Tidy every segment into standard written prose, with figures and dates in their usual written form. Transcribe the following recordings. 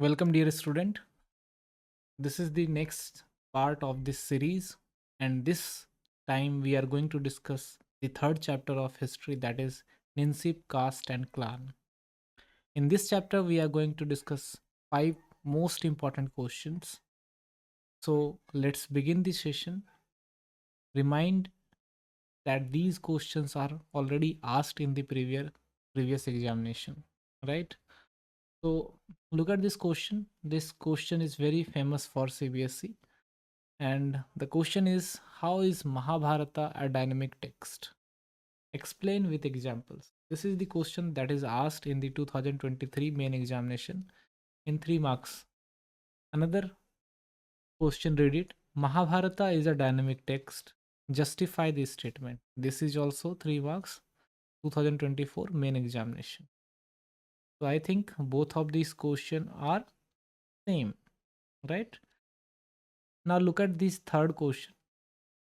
Welcome, dear student. This is the next part of this series, and this time we are going to discuss the third chapter of history, that is Ninsip, caste, and clan. In this chapter, we are going to discuss five most important questions. So, let's begin the session. Remind that these questions are already asked in the previous examination, right? So, look at this question. This question is very famous for CBSE. And the question is, how is Mahabharata a dynamic text? Explain with examples. This is the question that is asked in the 2023 main examination in 3 marks. Another question, read it. Mahabharata is a dynamic text. Justify this statement. This is also 3 marks 2024 main examination. So I think both of these questions are same, right? Now look at this third question.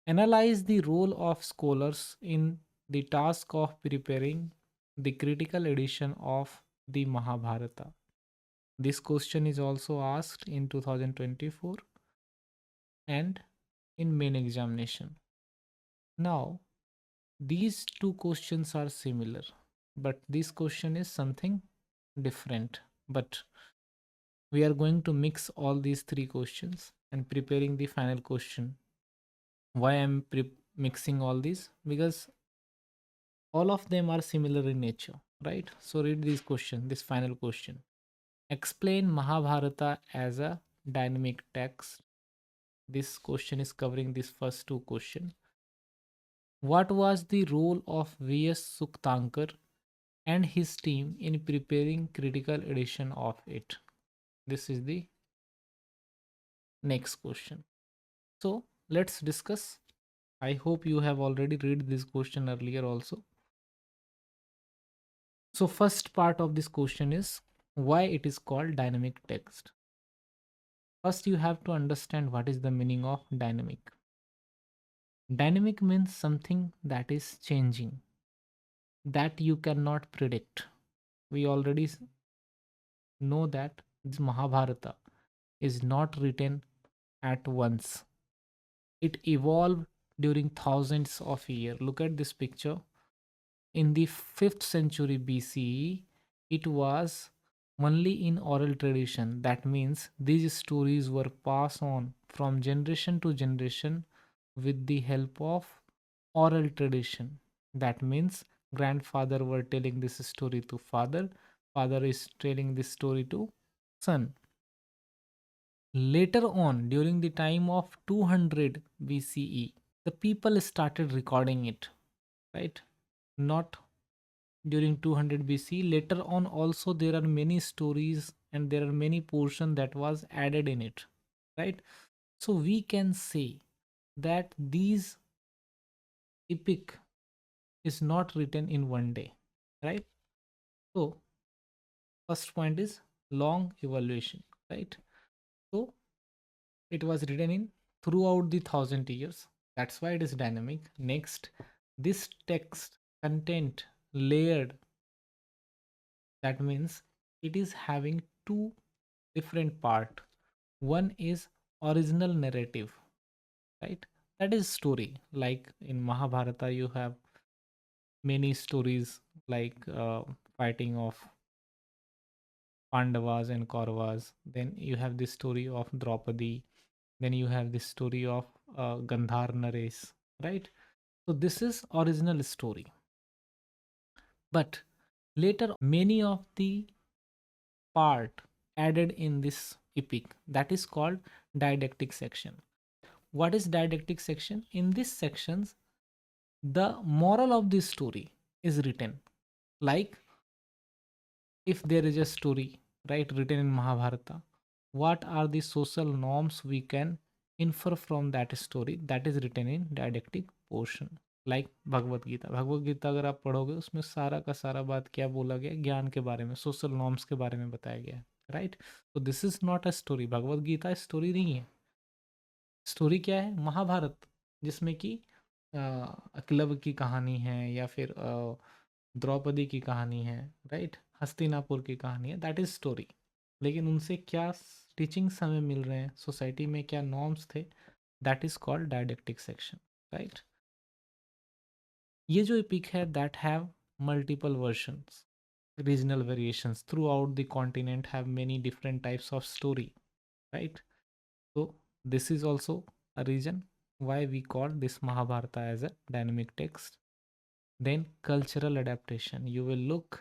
Analyze the role of scholars in the task of preparing the critical edition of the Mahabharata. This question is also asked in 2024 and in main examination. Now, these two questions are similar, but this question is something different. But we are going to mix all these three questions and preparing the final question. Why I'm mixing all these? Because all of them are similar in nature, right? So read this question, this final question. Explain Mahabharata as a dynamic text. This question is covering these first two questions. What was the role of V.S. Suktankar and his team in preparing critical edition of it? This is the next question. So let's discuss. I hope you have already read this question earlier also. So first part of this question is why it is called dynamic text. First, you have to understand what is the meaning of dynamic. Dynamic means something that is changing, that you cannot predict. We already know that this Mahabharata is not written at once. It evolved during thousands of years. Look at this picture. In the 5th century BCE, it was only in oral tradition. That means these stories were passed on from generation to generation with the help of oral tradition. That means grandfather were telling this story to father, father is telling this story to son. Later on, during the time of 200 BCE, the people started recording it, right? Not during 200 BC. Later on also there are many stories and there are many portion that was added in it, right? So we can say that these epic is not written in one day, right? So first point is long evaluation, right? So it was written in throughout the 1000 years. That's why it is dynamic. Next, this text content layered. That means it is having two different part. One is original narrative, right? That is story. Like in Mahabharata, you have many stories like fighting of Pandavas and Kauravas. Then you have this story of Draupadi. Then you have this story of Gandhar Naresh, right? So this is original story. But later, many of the part added in this epic that is called didactic section. What is didactic section? In this sections, the moral of the story is written. Like if there is a story, right, written in Mahabharata, what are the social norms we can infer from that story that is written in didactic portion. Like Bhagavad Gita अगर आप पढ़ोगे उसमें सारा का सारा बात क्या बोला गया, ज्ञान के बारे में, सोशल नॉर्म्स के बारे में बताया गया है, राइट? तो this is not a story. Bhagavad Gita story नहीं है. स्टोरी क्या है? महाभारत, जिसमें कि एकलव्य की कहानी है या फिर द्रौपदी की कहानी है, राइट? हस्तिनापुर की कहानी है. That is story. लेकिन उनसे क्या टीचिंग्स हमें मिल रहे हैं, सोसाइटी में क्या नॉर्म्स थे, that is called didactic section, right. ये जो एपिक है that have multiple versions, regional variations throughout the continent, have many different types of story, right? So this is also a reason why we call this Mahabharata as a dynamic text. Then cultural adaptation, you will look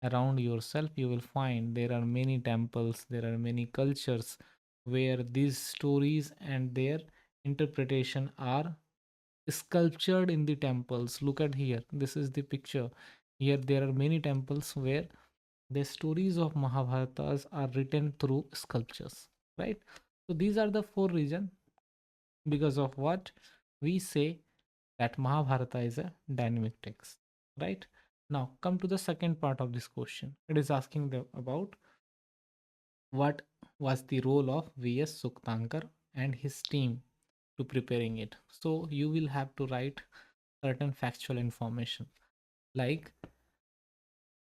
around yourself, you will find there are many temples, there are many cultures where these stories and their interpretation are sculptured in the temples. Look at here, this is the picture. Here there are many temples where the stories of Mahabharatas are written through sculptures, right? So these are the four reasons because of what we say that Mahabharata is a dynamic text, right? Now come to the second part of this question. It is asking about what was the role of V.S. Suktankar and his team to preparing it. So you will have to write certain factual information like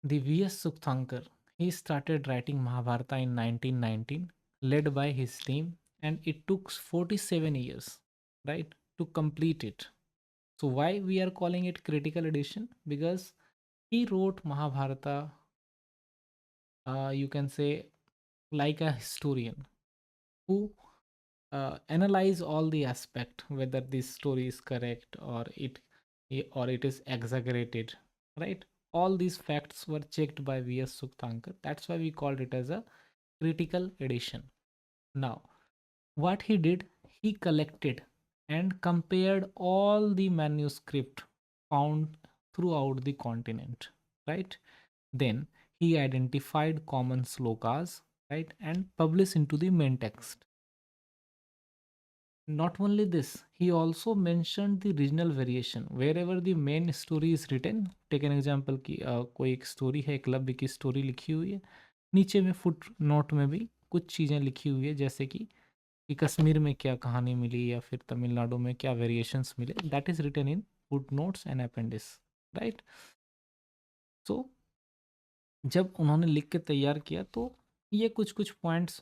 the V.S. Suktankar. He started writing Mahabharata in 1919, led by his team, and it took 47 years, right, to complete it. So why we are calling it critical edition? Because he wrote Mahabharata, you can say, like a historian who analyze all the aspect whether this story is correct or it is exaggerated, right? All these facts were checked by V.S. Suktankar. That's why we called it as a critical edition. Now what he did, he collected and compared all the manuscript found throughout the continent, right? Then he identified common slokas, right, and published into the main text. Not only this, he also mentioned the regional variation wherever the main story is written. Take an example कि कोई एक story है, एकलव्य की story लिखी हुई है, नीचे में फुट नोट में भी कुछ चीज़ें लिखी हुई है, जैसे कि कश्मीर में क्या कहानी मिली या फिर तमिलनाडु में क्या वेरिएशंस मिले, that is written in foot notes and appendix, right. So जब उन्होंने लिख के तैयार किया तो ये कुछ कुछ पॉइंट्स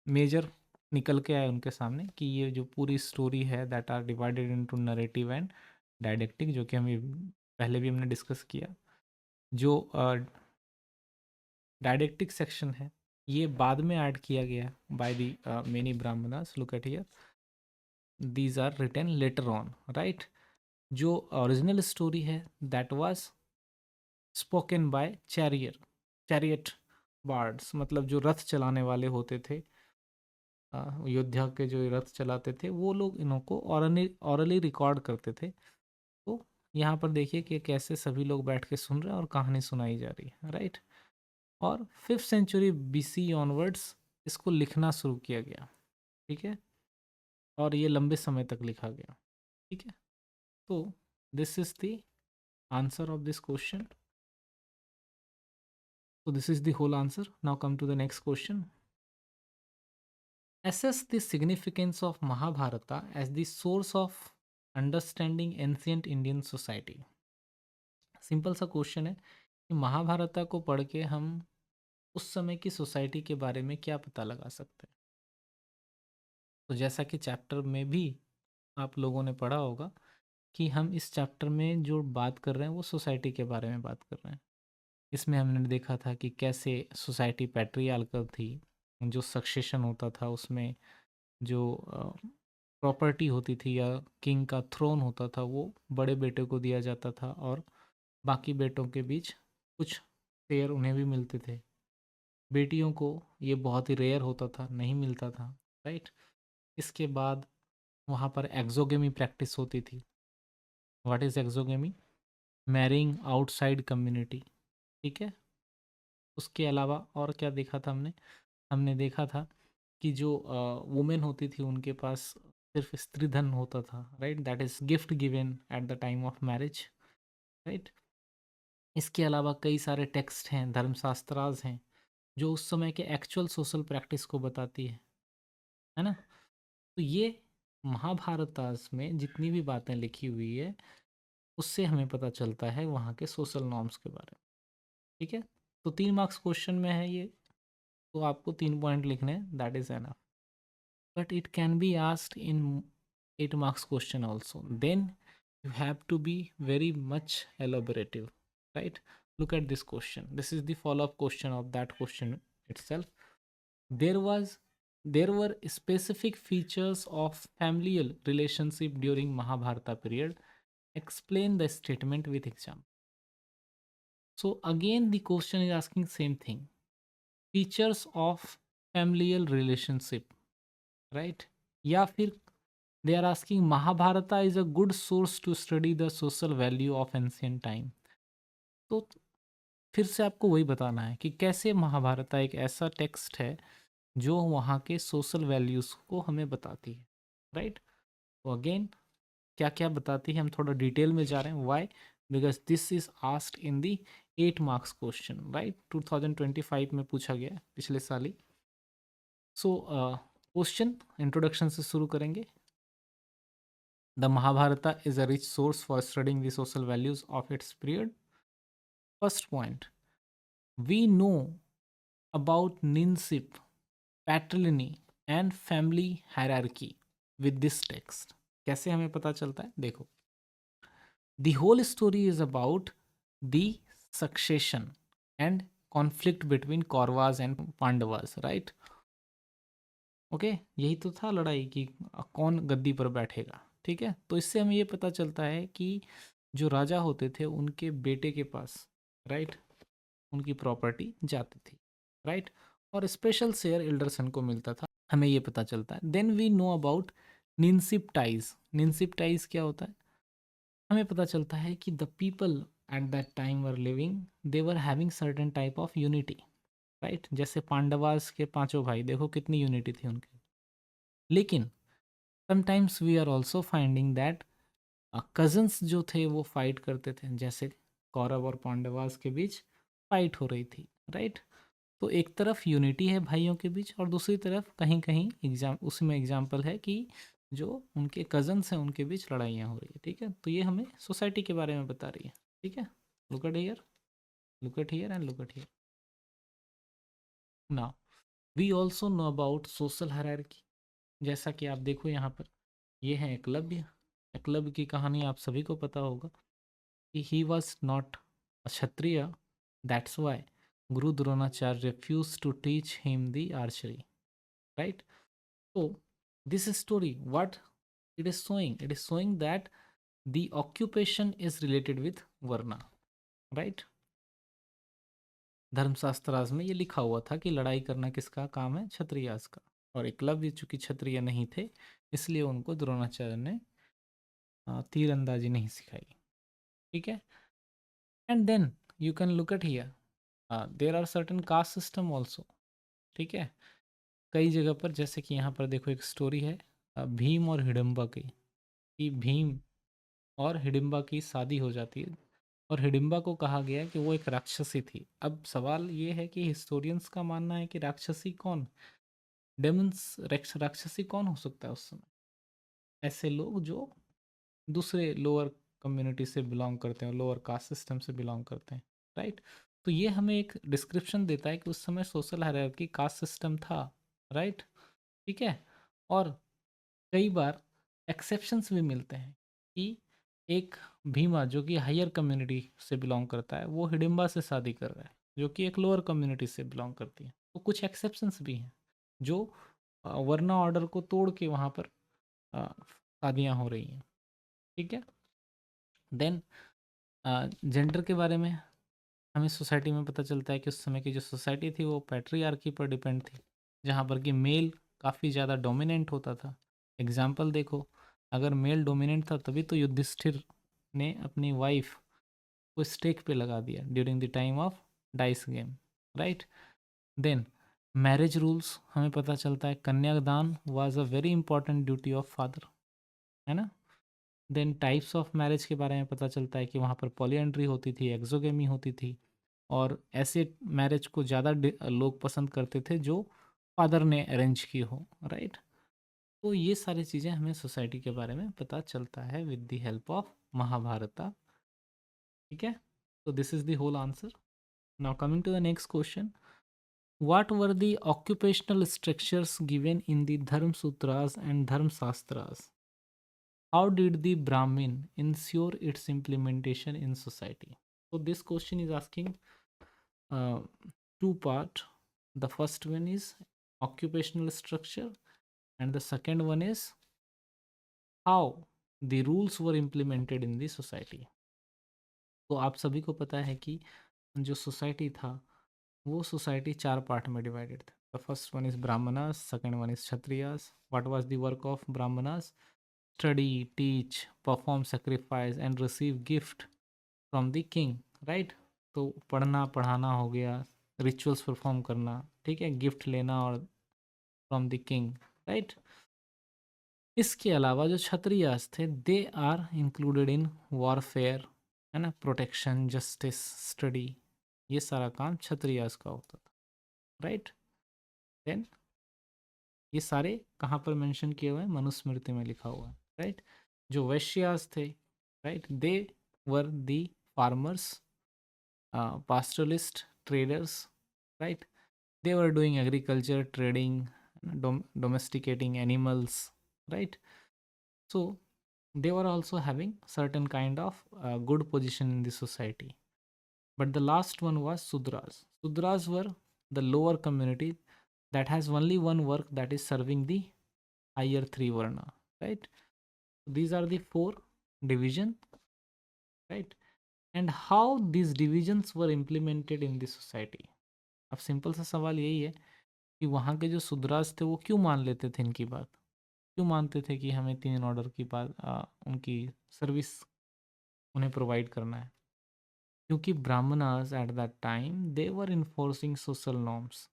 मेजर निकल के आए उनके सामने कि ये जो पूरी स्टोरी है that are divided into narrative and didactic, जो कि हमें पहले भी हमने डिस्कस किया। जो डायडेक्टिक सेक्शन है ये बाद में ऐड किया गया by the many Brahmanas. Look at here, these are written later on, right. जो ओरिजिनल स्टोरी है that was spoken by chariot bards, मतलब जो रथ चलाने वाले होते थे, योद्धा के जो रथ चलाते थे वो लोग इनको ऑरली रिकॉर्ड करते थे। तो यहाँ पर देखिए कि कैसे सभी लोग बैठ के सुन रहे हैं और कहानी सुनाई जा रही है, राइट। और 5th सेंचुरी BC ऑनवर्ड्स इसको लिखना शुरू किया गया, ठीक है, और ये लंबे समय तक लिखा गया, ठीक है। तो this is the answer of this question. So this is the whole answer. Now come to the next question. Assess the significance of Mahabharata as the source of understanding ancient Indian society. Simple सा question है कि महाभारता को पढ़ के हम उस समय की सोसाइटी के बारे में क्या पता लगा सकते हैं। तो जैसा कि चैप्टर में भी आप लोगों ने पढ़ा होगा कि हम इस चैप्टर में जो बात कर रहे हैं वो सोसाइटी के बारे में बात कर रहे हैं। इसमें हमने देखा था कि कैसे सोसाइटी पैट्रियार्कल थी, जो सक्सेशन होता था उसमें जो प्रॉपर्टी होती थी या किंग का थ्रोन होता था वो बड़े बेटे को दिया जाता था और बाकी बेटों के बीच कुछ शेयर उन्हें भी मिलते थे। बेटियों को ये बहुत ही रेयर होता था, नहीं मिलता था, राइट। इसके बाद वहाँ पर एक्सोगेमी प्रैक्टिस होती थी। What is exogamy? Marrying outside community, ठीक है। उसके अलावा और क्या देखा था हमने? हमने देखा था कि जो वुमेन होती थी उनके पास सिर्फ स्त्री धन होता था, right, that is gift given at the time of marriage, right. इसके अलावा कई सारे टेक्स्ट हैं, धर्मशास्त्रास हैं, जो उस समय के एक्चुअल सोशल प्रैक्टिस को बताती है ना। तो ये महाभारतास में जितनी भी बातें लिखी हुई है उससे हमें पता चलता है वहाँ के सोशल नॉर्म्स के बारे में, ठीक है। तो 3 मार्क्स क्वेश्चन में है ये। तो आपको 3 पॉइंट लिखने हैं, that is enough. But it can be asked in 8 marks question also. Then you have to be very much elaborative, right? Look at this question. This is the follow-up question of that question itself. There was there were specific features of familial relationship during Mahabharata period. Explain the statement with example. So again the question is asking same thing. Features of familial relationship, right? या फिर they are asking Mahabharata is a good source to study the social value of ancient time. तो फिर से आपको वही बताना है कि कैसे महाभारत एक ऐसा टेक्स्ट है जो वहाँ के सोशल वैल्यूज़ को हमें बताती है, राइट? तो अगेन क्या क्या बताती है, हम थोड़ा डिटेल में जा रहे हैं. Why? Because this is asked in the 8 marks question, right? 2025 में पूछा गया है, पिछले साल ही. सो क्वेश्चन इंट्रोडक्शन से शुरू करेंगे. The Mahabharata is a rich source for studying the social values of its period. First point, we know about ninship, patrilineal and family hierarchy with this text. कैसे हमें पता चलता है? देखो, the whole story is about the succession and conflict between Kauravas and Pandavas, right? Okay, यही तो था लड़ाई कि कौन गद्दी पर बैठेगा. ठीक है, तो इससे हमें ये पता चलता है कि जो राजा होते थे उनके बेटे के पास, राइट, उनकी प्रॉपर्टी जाती थी, राइट, और स्पेशल शेयर एल्डरसन को मिलता था, हमें ये पता चलता है. Then we know about kinship ties. Kinship ties क्या होता है? हमें पता चलता है कि the people at that time were living, they were having certain type of unity, right? जैसे पांडवास के पांचों भाई, देखो कितनी यूनिटी थी उनकी. लेकिन sometimes we are also finding that cousins जो थे वो फाइट करते थे, जैसे कौरव और पांडवास के बीच फाइट हो रही थी, राइट? तो एक तरफ यूनिटी है भाइयों के बीच और दूसरी तरफ कहीं कहीं उसमें एग्जाम्पल है कि जो उनके कजन्स हैं उनके बीच लड़ाइयाँ हो रही है. ठीक है, तो ये हमें सोसाइटी के बारे में बता रही है. ठीक है, look at here, look at here and look at here. Now we also know about social hierarchy. जैसा कि आप देखो यहाँ पर, ये है एकलव्य. एकलव्य की कहानी आप सभी को पता होगा कि he was not a Kshatriya, that's why Guru Dronacharya refused to teach him the archery, right? So this story, what it is showing? It is showing that the occupation is related with varna, right? धर्मशास्त्रास में ये लिखा हुआ था कि लड़ाई करना किसका काम है? क्षत्रियास का. और एकलव्य चूंकि क्षत्रिय नहीं थे, इसलिए उनको द्रोणाचार्य ने तीरंदाजी नहीं सिखाई. ठीक है, and then you can look at here, there are certain caste system also. ठीक है, कई जगह पर, जैसे कि यहाँ पर देखो एक स्टोरी है भीम और हिडिम्बा की, कि भीम और हिडिम्बा की शादी हो जाती है और हिडिम्बा को कहा गया कि वो एक राक्षसी थी. अब सवाल ये है कि हिस्टोरियंस का मानना है कि राक्षसी कौन, डेमन्स, राक्षसी कौन हो सकता है उस समय? ऐसे लोग जो दूसरे लोअर कम्युनिटी से बिलोंग करते हैं, लोअर कास्ट सिस्टम से बिलोंग करते हैं, राइट? तो ये हमें एक डिस्क्रिप्शन देता है कि उस समय सोशल हायरार्की कास्ट सिस्टम था, राइट? ठीक है, और कई बार एक्सेप्शंस भी मिलते हैं कि एक भीमा जो कि हायर कम्युनिटी से बिलोंग करता है, वो हिडिम्बा से शादी कर रहा है जो कि एक लोअर कम्युनिटी से बिलोंग करती है. तो कुछ एक्सेप्शंस भी हैं जो वर्ना ऑर्डर को तोड़ के वहाँ पर शादियाँ हो रही हैं. ठीक है, देन जेंडर के बारे में हमें सोसाइटी में पता चलता है कि उस समय की जो सोसाइटी थी वो पैट्रियार्की पर डिपेंड थी, जहाँ पर कि मेल काफ़ी ज़्यादा डोमिनेंट होता था. एग्जाम्पल देखो, अगर मेल डोमिनेंट था तभी तो युधिष्ठिर ने अपनी वाइफ को स्टेक पे लगा दिया during the time of dice game, right? Then marriage rules हमें पता चलता है, kanyadan was a very important duty of father, है ना? देन टाइप्स ऑफ मैरिज के बारे में पता चलता है कि वहाँ पर पॉलीएंड्री होती थी, एक्सोगेमी होती थी, और ऐसे मैरिज को ज़्यादा लोग पसंद करते थे जो फादर ने अरेंज की हो, राइट? तो ये सारी चीज़ें हमें सोसाइटी के बारे में पता चलता है with the help of Mahabharata. ठीक है, तो this is the whole answer. Now coming to the next question, What were the occupational structures given in the Dharma Sutras and Dharma Shastras? How did the Brahmin ensure its implementation in society? So this question is asking uh, two part. The first one is occupational structure, and the second one is how the rules were implemented in the society. तो आप सभी को पता है कि जो society था वो सोसाइटी चार पार्ट में डिवाइडेड था. The first one is Brahmanas, second one is Kshatriyas. What was the work of Brahmanas? Study, teach, perform sacrifice and receive gift from the king. Right. तो पढ़ना पढ़ाना हो गया, रिचुअल्स परफॉर्म करना, ठीक है, गिफ्ट लेना और फ्रॉम द किंग. राइट. इसके अलावा जो क्षत्रियास थे they are included in warfare, है ना, प्रोटेक्शन, जस्टिस, स्टडी. ये सारा काम क्षत्रियास का होता था. राइट. देन ये सारे कहाँ पर मेंशन किए हुए हैं? मनुस्मृति में लिखा हुआ है. राइट. जो वैश्यास थे, right, they were the farmers, pastoralist, traders, right? They were doing agriculture, trading, domesticating animals, right? So they were also having certain kind of good position in the society. But the last one was Sudras. Sudras were the lower community that has only one work, that is serving the higher three varna, right? These are the four division, right? And how these divisions were implemented in the society. अब simple सा सवाल यही है कि वहाँ के जो सुद्रास थे वो क्यों मान लेते थे इनकी बात, क्यों मानते थे कि हमें 3 ऑर्डर की बात उनकी सर्विस उन्हें प्रोवाइड करना है? क्योंकि Brahmanas eight that time they were enforcing social norms,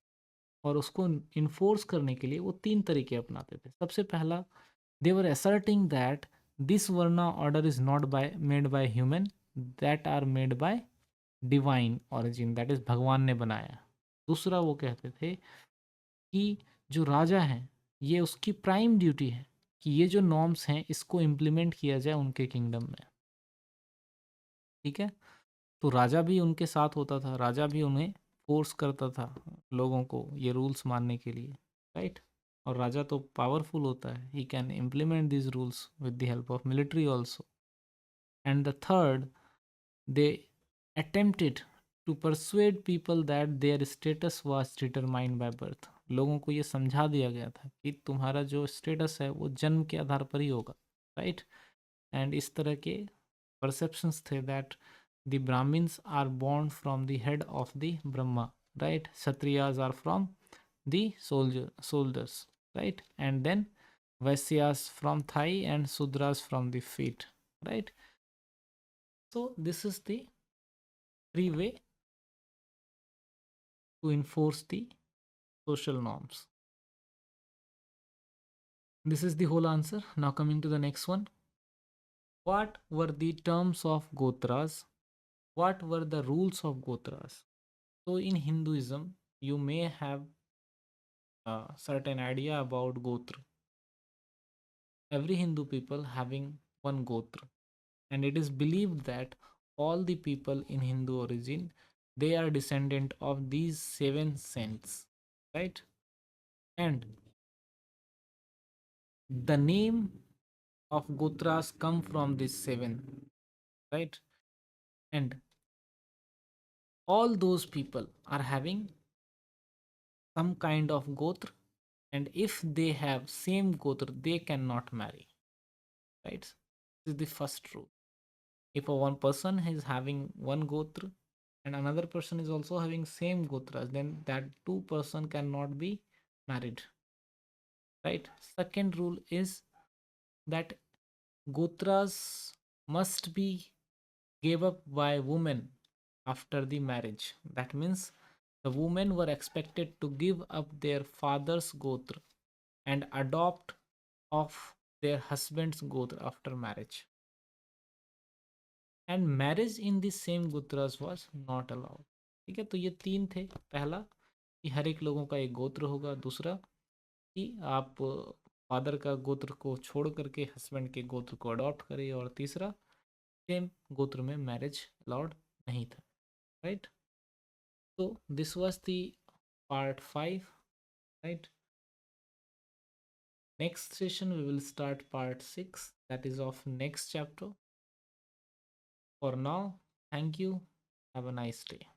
और उसको इन्फोर्स करने के लिए वो 3 तरीके अपनाते थे. सबसे पहला, they were asserting that this varna order is not by made by human, that are made by divine origin, that is भगवान ने बनाया. दूसरा, वो कहते थे कि जो राजा हैं ये उसकी प्राइम ड्यूटी है कि ये जो नॉर्म्स हैं इसको इम्प्लीमेंट किया जाए उनके किंगडम में. ठीक है. तो राजा भी उनके साथ होता था, राजा भी उन्हें फोर्स करता था लोगों को ये रूल्स मानने के लिए. राइट. और राजा तो पावरफुल होता है, he can implement this rules with the help of military also. And the third, they attempted to persuade people that their status was determined by birth. लोगों को ये समझा दिया गया था कि तुम्हारा जो स्टेटस है वो जन्म के आधार पर ही होगा. राइट. एंड इस तरह के परसेप्शंस थे that the Brahmins are born from the head of the Brahma. Right. Kshatriyas are from the soldiers. Right. And then Vaisyas from thigh and Sudras from the feet. Right. So this is the three way to enforce the social norms. This is the whole answer. Now coming to the next one. What were the terms of Gotras? What were the rules of Gotras? So in Hinduism, you may have a certain idea about Gotra. Every Hindu people having one Gotra. And it is believed that all the people in Hindu origin, they are descendant of these 7 saints. Right? And the name of Gotras come from these 7, right? And all those people are having some kind of Gotra, and if they have same Gotra, they cannot marry, right? This is the first rule. If a one person is having one Gotra and another person is also having same Gotras, then that two person cannot be married, right? Second rule is that Gotras must be gave up by women after the marriage. That means the women were expected to give up their father's gotra and adopt of their husband's gotra after marriage. And marriage in the same gotras was not allowed. ठीक है. तो ये 3 थे. पहला कि हर एक लोगों का एक गोत्र होगा. दूसरा कि आप फादर का गोत्र को छोड़ करके हस्बैंड के गोत्र को अडॉप्ट करिए. और तीसरा, सेम गोत्र में मैरिज अलाउड नहीं था. Right. So this was the part 5, right? Next session we will start part 6, that is of next chapter. For now, thank you. Have a nice day.